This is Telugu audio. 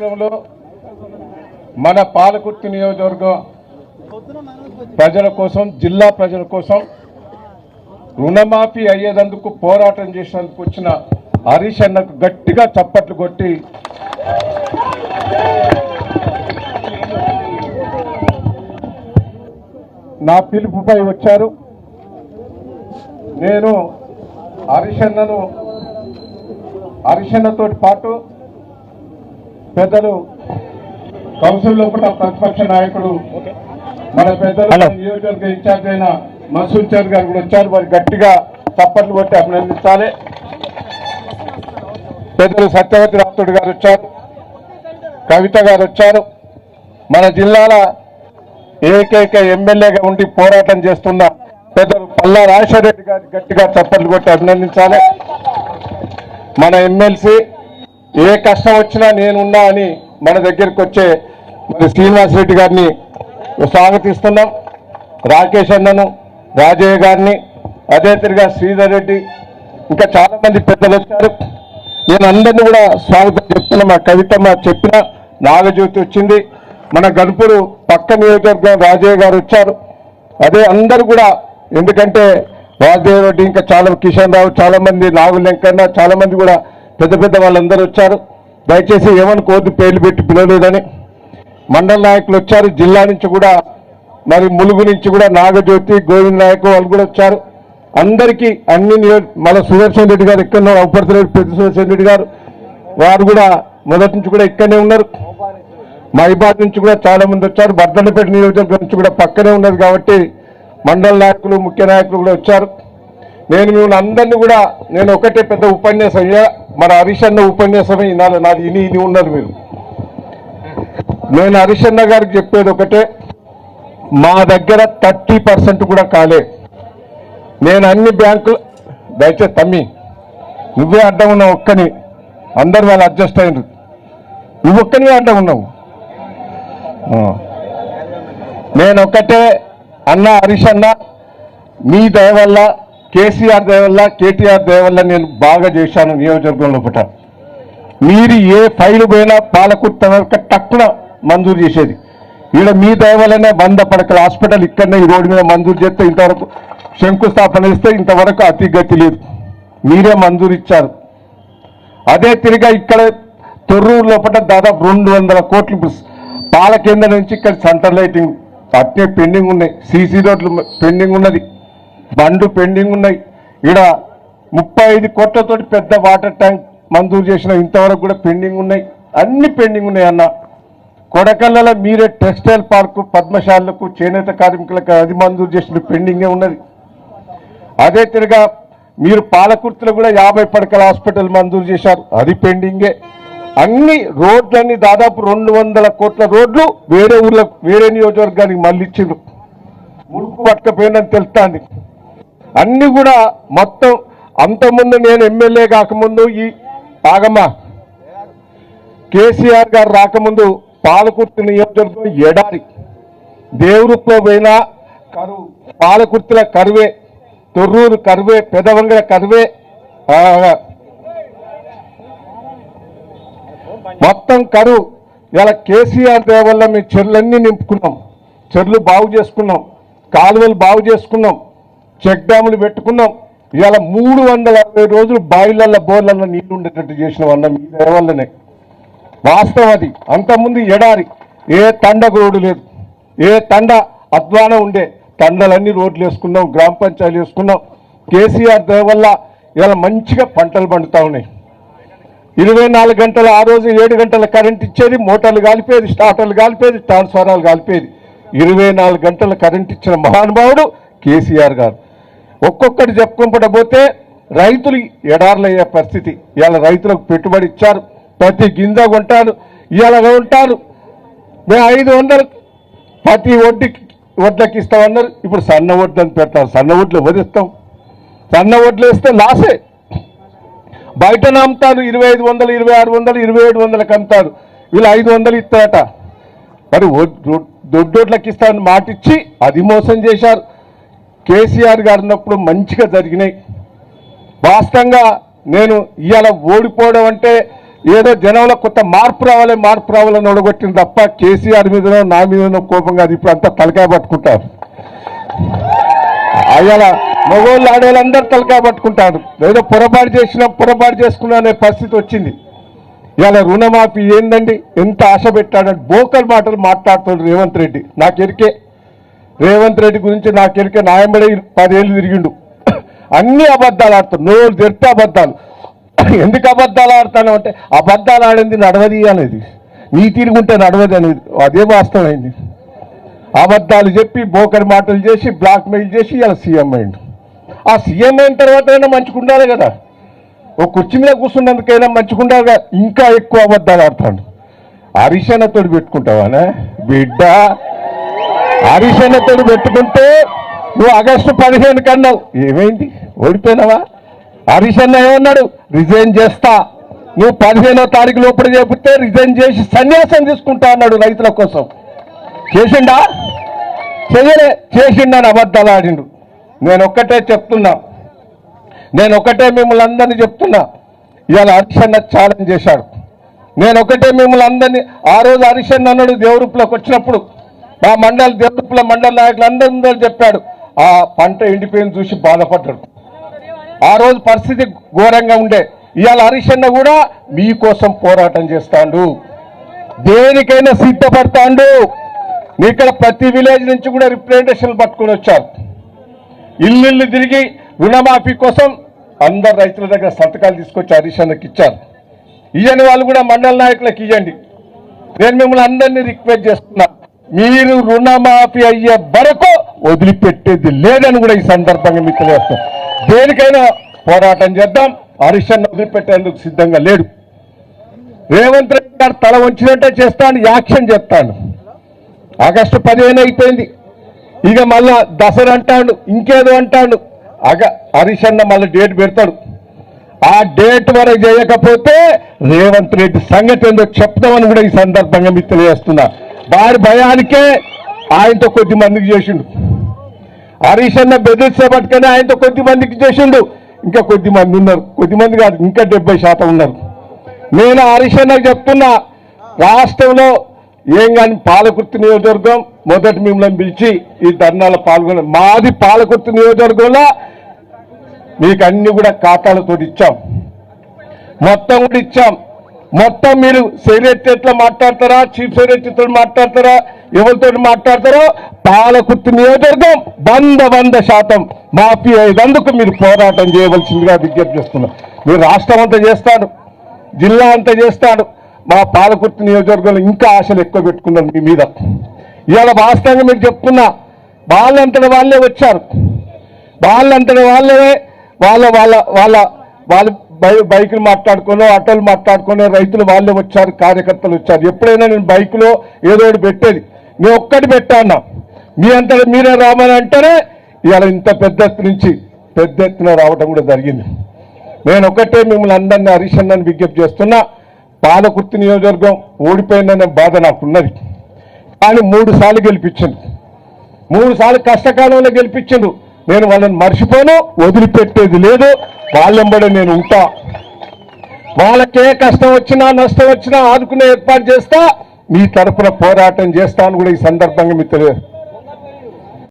కార్యక్రమంలో మన పాలకుర్తి నియోజకవర్గం ప్రజల కోసం, జిల్లా ప్రజల కోసం రుణమాఫీ అయ్యేందుకు పోరాటం చేసేందుకు వచ్చిన హరీష్ అన్నకు గట్టిగా చప్పట్లు కొట్టి నా పిలుపుపై వచ్చారు. నేను హరీష్ అన్నతో పాటు పెద్దలు కౌన్సిల్ లోపల ప్రతిపక్ష నాయకుడు మన పెద్దలు నియోజకవర్గ ఇన్ఛార్జ్ అయిన మసూద్ చౌదరి గారు కూడా వచ్చారు. వారి గట్టిగా చప్పట్లు కొట్టి అభినందించాలి. పెద్దలు సత్యవతి రాథోడ్ గారు వచ్చారు, కవిత గారు వచ్చారు. మన జిల్లాల ఏకైక ఎమ్మెల్యేగా ఉండి పోరాటం చేస్తున్న పెద్దలు పల్లా రాజశేఖర రెడ్డి గారి గట్టిగా చప్పట్లు కొట్టి అభినందించాలి. మన ఎమ్మెల్సీ ఏ కష్టం వచ్చినా నేనున్నా అని మన దగ్గరికి వచ్చే మరి శ్రీనివాసరెడ్డి గారిని స్వాగతిస్తున్నాం. రాకేష్ అన్నను, రాజయ్య గారిని, అదే తిరిగా శ్రీధర్ రెడ్డి, ఇంకా చాలా మంది పెద్దలు వచ్చారు. నేను అందరినీ కూడా స్వాగతం చెప్తున్నా. మా కవిత మా చెప్పిన నాగజ్యోతి వచ్చింది. మన గణపూరు పక్క నియోజకవర్గం రాజయ్య గారు వచ్చారు. అదే అందరూ కూడా, ఎందుకంటే వాసుదేవ రెడ్డి, ఇంకా చాలా కిషన్ రావు, చాలా మంది, నాగుల వెంకన్న, చాలా మంది కూడా పెద్ద పెద్ద వాళ్ళందరూ వచ్చారు. దయచేసి ఏమనుకోవద్దు పేర్లు పెట్టి పిలవలేదని. మండల నాయకులు వచ్చారు, జిల్లా నుంచి కూడా, మరి ములుగు నుంచి కూడా నాగజ్యోతి, గోవింద్ నాయక్ వాళ్ళు కూడా వచ్చారు. అందరికీ అన్ని మన సుదర్శన్ రెడ్డి గారు ఇక్కడ ఉన్నారు, అవపడతలేడు పెద్ద సుదర్శన్ రెడ్డి గారు, వారు కూడా మొదటి నుంచి కూడా ఇక్కడనే ఉన్నారు. మహిబాద్ నుంచి కూడా చాలా మంది వచ్చారు. బర్దన్నపేట నియోజకవర్గం నుంచి కూడా పక్కనే ఉన్నది కాబట్టి మండల నాయకులు, ముఖ్య నాయకులు కూడా వచ్చారు. నేను మిమ్మల్ని అందరినీ కూడా, నేను ఒకటే పెద్ద ఉపన్యాసం, మన హరీష్ అన్న ఉపన్యాసమే వినాలి. నాది ఇది ఉన్నది. నేను హరీష్ అన్న గారికి చెప్పేది ఒకటే, మా దగ్గర 30% కూడా కాలే. నేను అన్ని బ్యాంకులు, దయచేసి తమ్మి నువ్వే అడ్డం ఉన్నావు, ఒక్కని అందరు వాళ్ళు అడ్జస్ట్ అయినారు, నువ్వు ఒక్కని అడ్డం ఉన్నావు. నేను ఒక్కటే అన్న, హరీష్ అన్న మీ దయ వల్ల, కేసీఆర్ దయ వల్ల, కేటీఆర్ దయ వల్ల నేను బాగా చేశాను నియోజకవర్గంలో పట. మీరు ఏ ఫైలు పోయినా పాలకుర్తి వరకు టక్కున మంజూరు చేసేది. ఈడ మీ దయ వల్లనే 100 పడకల హాస్పిటల్ ఇక్కడనే ఈ రోడ్డు మీద మంజూరు చేస్తే, ఇంతవరకు శంకుస్థాపన ఇస్తే ఇంతవరకు అతిగతి లేదు, మీరే మంజూరు ఇచ్చారు. అదే తిరిగా ఇక్కడ తొర్రూరు లోపల దాదాపు 200 కోట్లు పాల కేంద్రం నుంచి ఇక్కడ సెంటర్ లైటింగ్ అట్నే పెండింగ్ ఉన్నాయి, సీసీ రోడ్లు పెండింగ్ ఉన్నది, బండ్లు పెండింగ్ ఉన్నాయి. ఇక్కడ 35 కోట్లతోటి పెద్ద వాటర్ ట్యాంక్ మంజూరు చేసిన, ఇంతవరకు కూడా పెండింగ్ ఉన్నాయి. అన్ని పెండింగ్ ఉన్నాయి అన్న. కొడకల్లలో మీరే టెక్స్టైల్ పార్కు, పద్మశాలకు, చేనేత కార్మికులకు అది మంజూరు చేసిన పెండింగే ఉన్నది. అదే తిరిగా మీరు పాలకుర్తిలో కూడా 50 పడకల హాస్పిటల్ మంజూరు చేశారు, అది పెండింగే. అన్ని రోడ్లన్నీ దాదాపు 200 కోట్ల రోడ్లు వేరే ఊర్లకు, వేరే నియోజకవర్గానికి మళ్ళీ ఇచ్చిండ్రు. ముడుపు పట్టకపోయిందని తెలుస్తుంది. అన్ని కూడా మొత్తం అంతకుముందు నేను ఎమ్మెల్యే కాకముందు, ఈ ఆగమ్మ కేసీఆర్ గారు రాకముందు పాలకుర్తి నియోజకవర్గం ఎడారి, దేవురులో పోయినా కరువు, పాలకుర్తిలో కరువే, తొర్రూరు కరువే, పెదవంగల కరువే, మొత్తం కరువు. ఇలా కేసీఆర్ దయ వల్ల మేము చెర్లన్నీ నింపుకున్నాం, చెర్లు బాగు చేసుకున్నాం, కాలువలు బాగు చేసుకున్నాం, చెక్ డ్యాములు పెట్టుకున్నాం. ఇవాళ 360 రోజులు బాయిలల్లో, బోర్లలో నీళ్లు ఉండేటట్టు చేసినాం అన్న, మీ దయ వల్లనే. వాస్తవం అది. అంతకుముందు ఎడారి, ఏ తండకు రోడ్డు లేదు, ఏ తండ అధ్వానం ఉండే, తండలన్నీ రోడ్లు వేసుకున్నాం, గ్రామ పంచాయతీలు వేసుకున్నాం. కేసీఆర్ దయ వల్ల ఇలా మంచిగా పంటలు పండుతూ ఉన్నాయి. 24 గంటలు, ఆ రోజు 7 గంటల కరెంట్ ఇచ్చేది, మోటార్లు కాలిపోయేది, స్టార్టర్లు కాలిపోయేది, ట్రాన్స్ఫారాలు కాలిపోయేది. 24 గంటల కరెంట్ ఇచ్చిన మహానుభావుడు కేసీఆర్ గారు. ఒక్కొక్కటి చెప్పుకుంపడబోతే రైతులు ఎడార్లయ్యే పరిస్థితి. ఇవాళ రైతులకు పెట్టుబడి ఇచ్చారు, ప్రతి గింజ కొంటారు, ఇవాళ ఉంటారు. మేము 500 ప్రతి వడ్లకి ఇస్తామన్నారు, ఇప్పుడు సన్న వడ్లు అని పెడతారు. సన్న వడ్లు ఎవరిస్తాం? సన్న వడ్లు వేస్తే లాసే. బయట అమ్ముతారు 2500, 2600, 2700కి అమ్ముతారు. వీళ్ళు 500 ఇస్తారట. మరి దొడ్డోట్లకి ఇస్తారని మాటిచ్చి అది మోసం చేశారు. కేసీఆర్ గారు ఉన్నప్పుడు మంచిగా జరిగినాయి. వాస్తవంగా నేను ఇవాళ ఓడిపోవడం అంటే ఏదో జనంలో కొత్త మార్పు రావాలని ఒడగొట్టింది తప్ప కేసీఆర్ మీదనో నా మీదనో కోపం కాదు. ఇప్పుడు అంతా తలకాయ పట్టుకుంటారు. అయ్యాల మగోళ్ళు ఆడవాళ్ళందరూ తలకాయ పట్టుకుంటారు. ఏదో పొరపాటు చేసుకున్నా అనే పరిస్థితి వచ్చింది. ఇలా రుణమాఫీ ఏందండి, ఎంత ఆశ పెట్టాడంటే బోకల్ మాటలు మాట్లాడుతాడు రేవంత్ రెడ్డి. నాకెరికే రేవంత్ రెడ్డి గురించి నాకెరికే నాయంబడి 10 ఏళ్ళు తిరిగిండు. అన్ని అబద్ధాలు ఆడతాడు, నోరు తెరితే అబద్ధాలు. ఎందుకు అబద్ధాలు ఆడతాను అంటే అబద్ధాలు ఆడింది నడవది అనేది, నీ తిరుగుంటే నడవది అనేది అదే వాస్తవమైంది. అబద్ధాలు చెప్పి బోకర్ మాటలు చేసి బ్లాక్మెయిల్ చేసి ఇలా సీఎం అయిండు. ఆ సీఎం అయిన తర్వాత అయినా మంచిగా ఉండాలి కదా, ఒక కుర్చీ మీద కూర్చున్నందుకైనా మంచిగా ఉండాలి కదా. ఇంకా ఎక్కువ అబద్ధాలు ఆడతాడు. హరిశన్నతోడు పెట్టుకుంటావానే బిడ్డ, హరిశన్నతోడు పెట్టుకుంటే నువ్వు ఆగస్టు 15 కన్నావు, ఏమైంది ఓడిపోయినావా? హరిశన్న ఏమన్నాడు, రిజైన్ చేస్తా, నువ్వు 15వ తారీఖు లోపల చెబితే రిజైన్ చేసి సన్యాసం తీసుకుంటా అన్నాడు రైతుల కోసం. చేసిండా? చేయలే. చేసిండని అబద్ధాలు ఆడిండు. నేను ఒక్కటే చెప్తున్నా, నేను ఒకటే మిమ్మల్ని అందరినీ చెప్తున్నా, ఇవాళ హరిశన్న ఛాలెంజ్ చేశాడు. నేను ఒకటే మిమ్మల్ని అందరినీ, ఆ రోజు హరిశన్న అన్నాడు దేవరూపులోకి వచ్చినప్పుడు మా దేవరూపుల మండల నాయకులు అందరూ చెప్పాడు, ఆ పంట ఎండిపోయింది చూసి బాధపడ్డాడు. ఆ రోజు పరిస్థితి ఘోరంగా ఉండే. ఇవాళ హరిశన్న కూడా మీకోసం పోరాటం చేస్తాడు, దేనికైనా సిద్ధపడతాడు. ఇక్కడ ప్రతి విలేజ్ నుంచి కూడా రిప్రజెంటేషన్లు పట్టుకొని వచ్చారు. ఇల్లు తిరిగి రుణమాఫీ కోసం అందరు రైతుల దగ్గర సంతకాలు తీసుకొచ్చి హరిశన్నకి ఇచ్చారు. ఇయ్యని వాళ్ళు కూడా మండల నాయకులకు ఇవ్వండి. నేను మిమ్మల్ని అందరినీ రిక్వెస్ట్ చేస్తున్నా, మీరు రుణమాఫీ అయ్యే వరకు వదిలిపెట్టేది లేదని కూడా ఈ సందర్భంగా మీకు తెలియజేస్తాం. దేనికైనా పోరాటం చేద్దాం. హరిశన్న వదిలిపెట్టేందుకు సిద్ధంగా లేడు. రేవంత్ రెడ్డి గారు తల వంచినట్టే చేస్తాను, యాక్షన్ చెప్తాను. ఆగస్టు 15 అయిపోయింది, ఇక మళ్ళా దసరా అంటాడు, ఇంకేదో అంటాడు. హరిశన్న మళ్ళీ డేట్ పెడతాడు. ఆ డేట్ వరకు చేయకపోతే రేవంత్ రెడ్డి సంగతి ఏందో చెప్తామని కూడా ఈ సందర్భంగా మీకు తెలియజేస్తున్నా. వారి భయానికే ఆయనతో కొద్ది మందికి చేసిండు. హరిశన్న బెదిరిసేపటికనే ఆయనతో కొద్ది మందికి చేసిండు. ఇంకా కొద్ది మంది ఉన్నారు, కొద్ది మంది కాదు, ఇంకా 70% ఉన్నారు. నేను హరిశన్నకు చెప్తున్నా, రాష్ట్రంలో ఏం కానీ పాలకుర్తి నియోజకవర్గం మొదటి మిమ్మల్ని పిలిచి ఈ ధర్నాలో పాల్గొన, మాది పాలకుర్తి నియోజకవర్గంలో మీకు అన్ని కూడా ఖాతాలతో ఇచ్చాం, మొత్తం కూడా ఇచ్చాం. మొత్తం మీరు సెక్రటరీలో మాట్లాడతారా, చీఫ్ సెక్రటరీతో మాట్లాడతారా, ఎవరితో మాట్లాడతారో పాలకుర్తి నియోజకవర్గం 100% మాఫీ అయ్యేందుకు మీరు పోరాటం చేయవలసిందిగా విజ్ఞప్తి చేస్తున్నాం. మీరు రాష్ట్రం అంతా చేస్తాడు, జిల్లా అంతా చేస్తాడు, మా పాలకుర్తి నియోజకవర్గంలో ఇంకా ఆశలు ఎక్కువ పెట్టుకున్నారు మీ మీద. ఇవాళ వాస్తవంగా మీరు చెప్తున్నా, వాళ్ళంతటి వాళ్ళే వచ్చారు, వాళ్ళంతటి వాళ్ళే వాళ్ళు బైకులు మాట్లాడుకుని ఆటోలు మాట్లాడుకుని రైతులు వాళ్ళే వచ్చారు, కార్యకర్తలు వచ్చారు. ఎప్పుడైనా నేను బైకులో ఏదో ఒకటి పెట్టేది, నేను ఒక్కటి పెట్టాను, మీ అంతటా మీరే రామని అంటేనే ఇవాళ ఇంత పెద్ద ఎత్తున రావడం కూడా జరిగింది. నేను ఒకటే మిమ్మల్ని అందరినీ హరిశన్నని విజ్ఞప్తి చేస్తున్నా, పాలకుర్తి నియోజకవర్గం ఓడిపోయిందనే బాధ నాకున్నది. కానీ 3 సార్లు గెలిపించిండు, 3 సార్లు కష్టకాలంలో గెలిపించిండు. నేను వాళ్ళని మర్చిపోను, వదిలిపెట్టేది లేదు, వాళ్ళెంబడే నేను ఉంటా. వాళ్ళకే కష్టం వచ్చినా నష్టం వచ్చినా ఆదుకునే ఏర్పాటు చేస్తా, మీ తరఫున పోరాటం చేస్తాను కూడా ఈ సందర్భంగా మీకు తెలియదు.